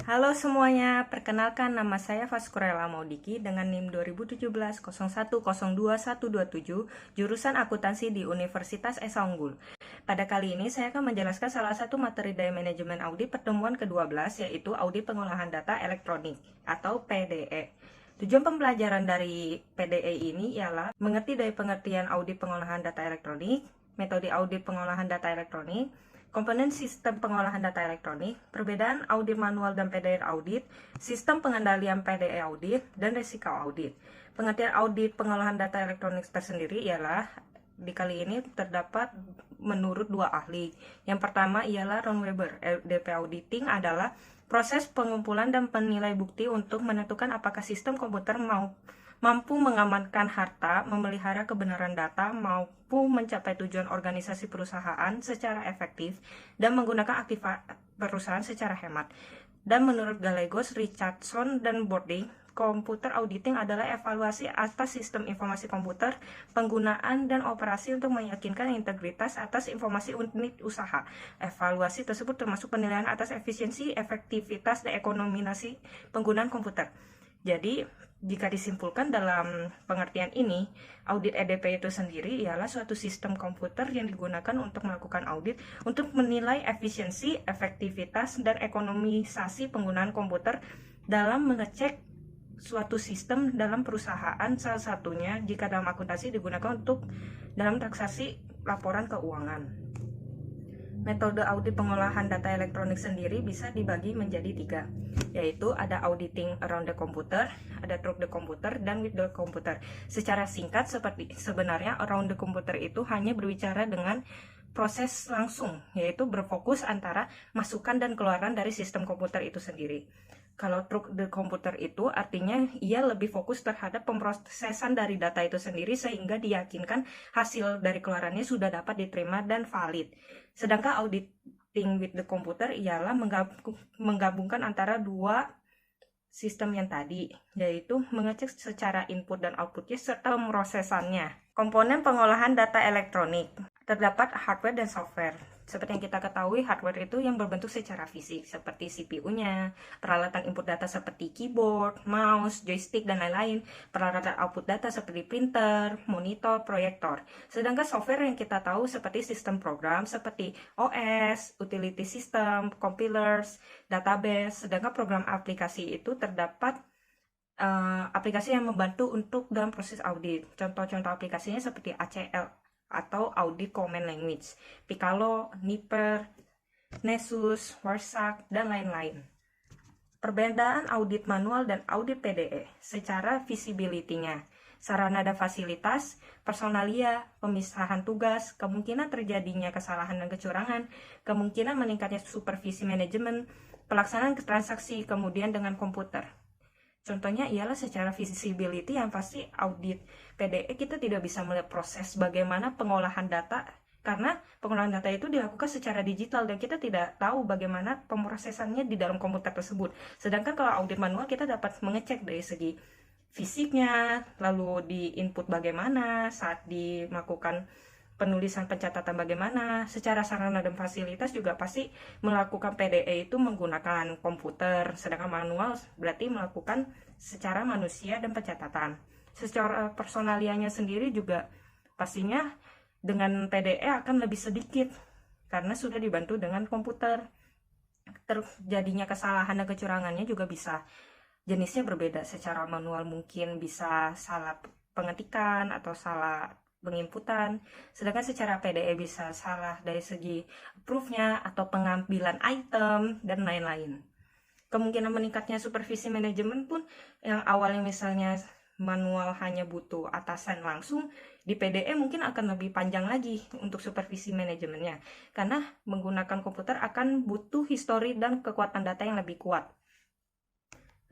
Halo semuanya, perkenalkan nama saya Vaskurella Maudiki dengan NIM 2017-0102-127, jurusan akuntansi di Universitas Esa Unggul. Pada kali ini saya akan menjelaskan salah satu materi dari manajemen audit pertemuan ke-12, yaitu audit pengolahan data elektronik atau PDE. Tujuan pembelajaran dari PDE ini ialah mengerti dari pengertian audit pengolahan data elektronik, metode audit pengolahan data elektronik, komponen sistem pengolahan data elektronik, perbedaan audit manual dan PDE audit, sistem pengendalian PDE audit, dan risiko audit. Pengertian audit pengolahan data elektronik tersendiri ialah di kali ini terdapat menurut dua ahli. Yang pertama ialah Ron Weber. DP Auditing adalah proses pengumpulan dan penilai bukti untuk menentukan apakah sistem komputer mampu mengamankan harta, memelihara kebenaran data, mampu mencapai tujuan organisasi perusahaan secara efektif, dan menggunakan aktiva perusahaan secara hemat. Dan menurut Gallegos, Richardson, dan Bording, komputer auditing adalah evaluasi atas sistem informasi komputer, penggunaan dan operasi untuk meyakinkan integritas atas informasi unit usaha. Evaluasi tersebut termasuk penilaian atas efisiensi, efektivitas, dan ekonomisasi penggunaan komputer. Jadi, jika disimpulkan dalam pengertian ini, audit EDP itu sendiri ialah suatu sistem komputer yang digunakan untuk melakukan audit untuk menilai efisiensi, efektivitas, dan ekonomisasi penggunaan komputer dalam mengecek suatu sistem dalam perusahaan, salah satunya jika dalam akuntansi digunakan untuk dalam transaksi laporan keuangan. Metode audit pengolahan data elektronik sendiri bisa dibagi menjadi tiga, yaitu ada auditing around the computer, ada through the computer, dan with the computer. Secara singkat, sebenarnya around the computer itu hanya berbicara dengan proses langsung, yaitu berfokus antara masukan dan keluaran dari sistem komputer itu sendiri. Kalau through the computer itu artinya ia lebih fokus terhadap pemrosesan dari data itu sendiri sehingga diyakinkan hasil dari keluarannya sudah dapat diterima dan valid. Sedangkan auditing with the computer ialah menggabungkan antara dua sistem yang tadi, yaitu mengecek secara input dan outputnya serta pemrosesannya. Komponen pengolahan data elektronik terdapat hardware dan software. Seperti yang kita ketahui, hardware itu yang berbentuk secara fisik, seperti CPU-nya, peralatan input data seperti keyboard, mouse, joystick, dan lain-lain, peralatan output data seperti printer, monitor, proyektor. Sedangkan software yang kita tahu seperti sistem program, seperti OS, utility system, compilers, database. Sedangkan program aplikasi itu terdapat aplikasi yang membantu untuk dalam proses audit. Contoh-contoh aplikasinya seperti ACL atau Audit Command Language, Piccalo, Nipper, Nessus, Warsac, dan lain-lain. Perbedaan audit manual dan audit PDE secara visibility-nya, sarana dan fasilitas, personalia, pemisahan tugas, kemungkinan terjadinya kesalahan dan kecurangan, kemungkinan meningkatnya supervisi manajemen, pelaksanaan transaksi, kemudian dengan komputer. Contohnya ialah secara visibility yang pasti audit PDE kita tidak bisa melihat proses bagaimana pengolahan data karena pengolahan data itu dilakukan secara digital dan kita tidak tahu bagaimana pemrosesannya di dalam komputer tersebut. Sedangkan kalau audit manual kita dapat mengecek dari segi fisiknya, lalu di input bagaimana, saat dilakukan penulisan pencatatan bagaimana, secara sarana dan fasilitas juga pasti melakukan PDE itu menggunakan komputer, sedangkan manual berarti melakukan secara manusia dan pencatatan. Secara personalianya sendiri juga pastinya dengan PDE akan lebih sedikit karena sudah dibantu dengan komputer. Terjadinya kesalahan dan kecurangannya juga bisa jenisnya berbeda. Secara manual mungkin bisa salah pengetikan atau salah penginputan, sedangkan secara PDE bisa salah dari segi approve-nya atau pengambilan item dan lain-lain. Kemungkinan meningkatnya supervisi manajemen pun yang awalnya misalnya manual hanya butuh atasan langsung, di PDE mungkin akan lebih panjang lagi untuk supervisi manajemennya karena menggunakan komputer akan butuh histori dan kekuatan data yang lebih kuat.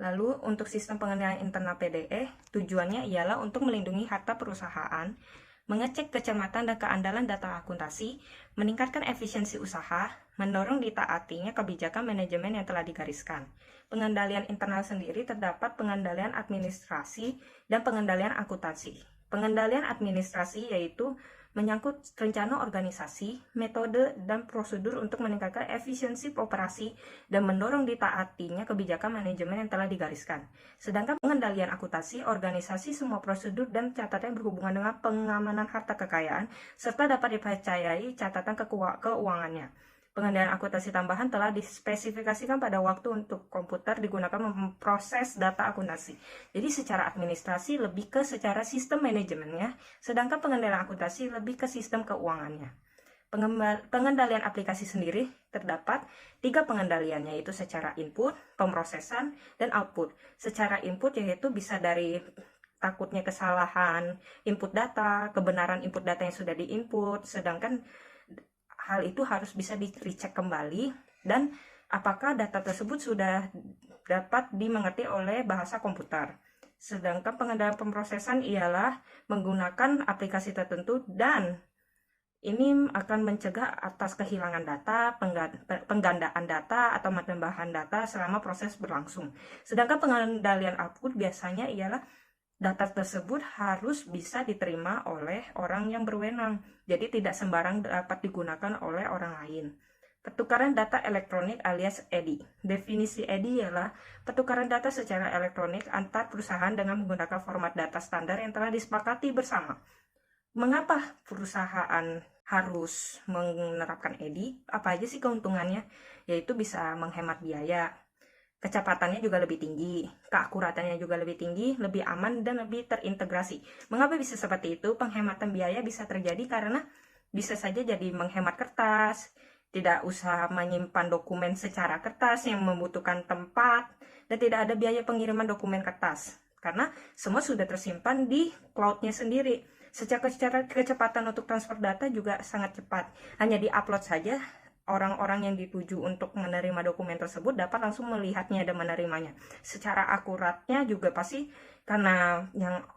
Lalu untuk sistem pengendalian internal PDE, tujuannya ialah untuk melindungi harta perusahaan, mengecek kecermatan dan keandalan data akuntansi, meningkatkan efisiensi usaha, mendorong ditaatinya kebijakan manajemen yang telah digariskan. Pengendalian internal sendiri terdapat pengendalian administrasi dan pengendalian akuntansi. Pengendalian administrasi yaitu menyangkut rencana organisasi, metode, dan prosedur untuk meningkatkan efisiensi operasi dan mendorong ditaatinya kebijakan manajemen yang telah digariskan. Sedangkan pengendalian akuntansi, organisasi semua prosedur dan catatan yang berhubungan dengan pengamanan harta kekayaan, serta dapat dipercayai catatan keuangannya. Pengendalian akuntansi tambahan telah dispesifikasikan pada waktu untuk komputer digunakan memproses data akuntansi. Jadi secara administrasi lebih ke secara sistem manajemennya, sedangkan pengendalian akuntansi lebih ke sistem keuangannya. Pengendalian aplikasi sendiri terdapat 3 pengendalian, yaitu secara input, pemrosesan, dan output. Secara input yaitu bisa dari takutnya kesalahan input data, kebenaran input data yang sudah diinput, sedangkan hal itu harus bisa dicek kembali dan apakah data tersebut sudah dapat dimengerti oleh bahasa komputer. Sedangkan pengendalian pemrosesan ialah menggunakan aplikasi tertentu dan ini akan mencegah atas kehilangan data, penggandaan data, atau penambahan data selama proses berlangsung. Sedangkan pengendalian output biasanya ialah data tersebut harus bisa diterima oleh orang yang berwenang, jadi tidak sembarang dapat digunakan oleh orang lain. Pertukaran data elektronik alias EDI. Definisi EDI ialah pertukaran data secara elektronik antar perusahaan dengan menggunakan format data standar yang telah disepakati bersama. Mengapa perusahaan harus menerapkan EDI? Apa aja sih keuntungannya? Yaitu bisa menghemat biaya, kecepatannya juga lebih tinggi, keakuratannya juga lebih tinggi, lebih aman, dan lebih terintegrasi. Mengapa bisa seperti itu? Penghematan biaya bisa terjadi karena bisa saja jadi menghemat kertas, tidak usah menyimpan dokumen secara kertas yang membutuhkan tempat, dan tidak ada biaya pengiriman dokumen kertas, karena semua sudah tersimpan di cloud-nya sendiri. Secara kecepatan untuk transfer data juga sangat cepat, hanya di-upload saja. Orang-orang yang dituju untuk menerima dokumen tersebut dapat langsung melihatnya dan menerimanya. Secara akuratnya juga pasti karena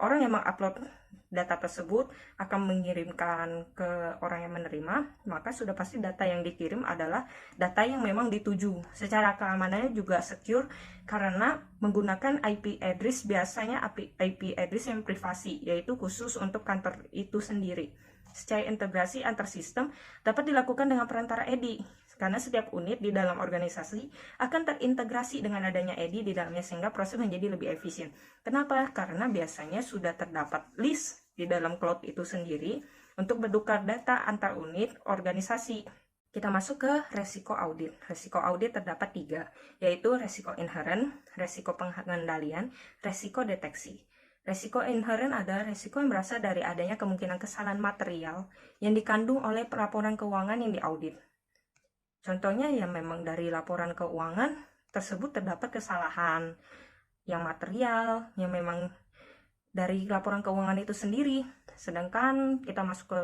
orang yang mengupload data tersebut akan mengirimkan ke orang yang menerima, maka sudah pasti data yang dikirim adalah data yang memang dituju. Secara keamanannya juga secure karena menggunakan IP address, biasanya IP address yang privasi, yaitu khusus untuk kantor itu sendiri. Secara integrasi antar sistem dapat dilakukan dengan perantara EDI, karena setiap unit di dalam organisasi akan terintegrasi dengan adanya EDI di dalamnya sehingga proses menjadi lebih efisien. Kenapa? Karena biasanya sudah terdapat list di dalam cloud itu sendiri untuk bertukar data antar unit organisasi. Kita masuk ke resiko audit. Resiko audit terdapat 3, yaitu resiko inherent, resiko pengendalian, resiko deteksi. Resiko inherent adalah resiko yang berasal dari adanya kemungkinan kesalahan material yang dikandung oleh laporan keuangan yang diaudit. Contohnya ya memang dari laporan keuangan tersebut terdapat kesalahan yang material, yang memang dari laporan keuangan itu sendiri. Sedangkan kita masuk ke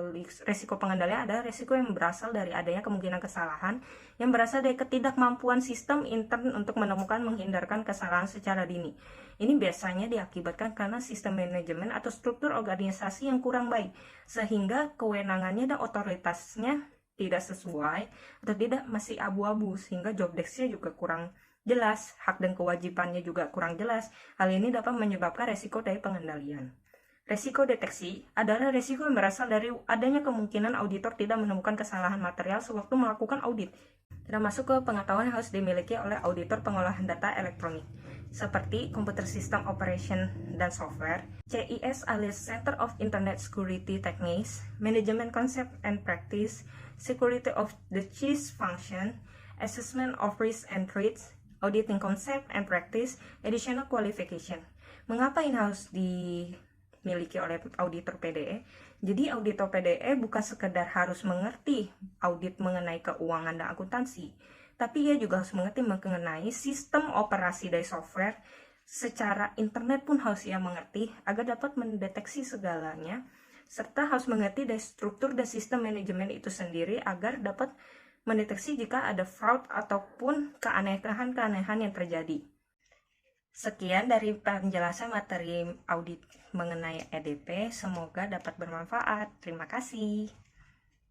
resiko pengendalian adalah resiko yang berasal dari adanya kemungkinan kesalahan yang berasal dari ketidakmampuan sistem intern untuk menemukan menghindarkan kesalahan secara dini. Ini biasanya diakibatkan karena sistem manajemen atau struktur organisasi yang kurang baik, sehingga kewenangannya dan otoritasnya tidak sesuai atau tidak masih abu-abu, sehingga job desk-nya juga kurang jelas, hak dan kewajibannya juga kurang jelas. Hal ini dapat menyebabkan resiko dari pengendalian. Resiko deteksi adalah resiko yang berasal dari adanya kemungkinan auditor tidak menemukan kesalahan material sewaktu melakukan audit. Kita masuk ke pengetahuan yang harus dimiliki oleh auditor pengolahan data elektronik, seperti Computer System Operation dan Software, CIS alias Center of Internet Security Techniques, Management Concept and Practice, Security of the CIS Function, Assessment of Risk and Threats, Auditing Concept and Practice, Additional Qualification. Mengapa ini harus dimiliki oleh auditor PDE? Jadi auditor PDE bukan sekedar harus mengerti audit mengenai keuangan dan akuntansi, tapi ia juga harus mengerti mengenai sistem operasi dari software. Secara internet pun harus ia mengerti agar dapat mendeteksi segalanya, serta harus mengerti dari struktur dan sistem manajemen itu sendiri agar dapat mendeteksi jika ada fraud ataupun keanehan-keanehan yang terjadi. Sekian dari penjelasan materi audit mengenai EDP, semoga dapat bermanfaat. Terima kasih.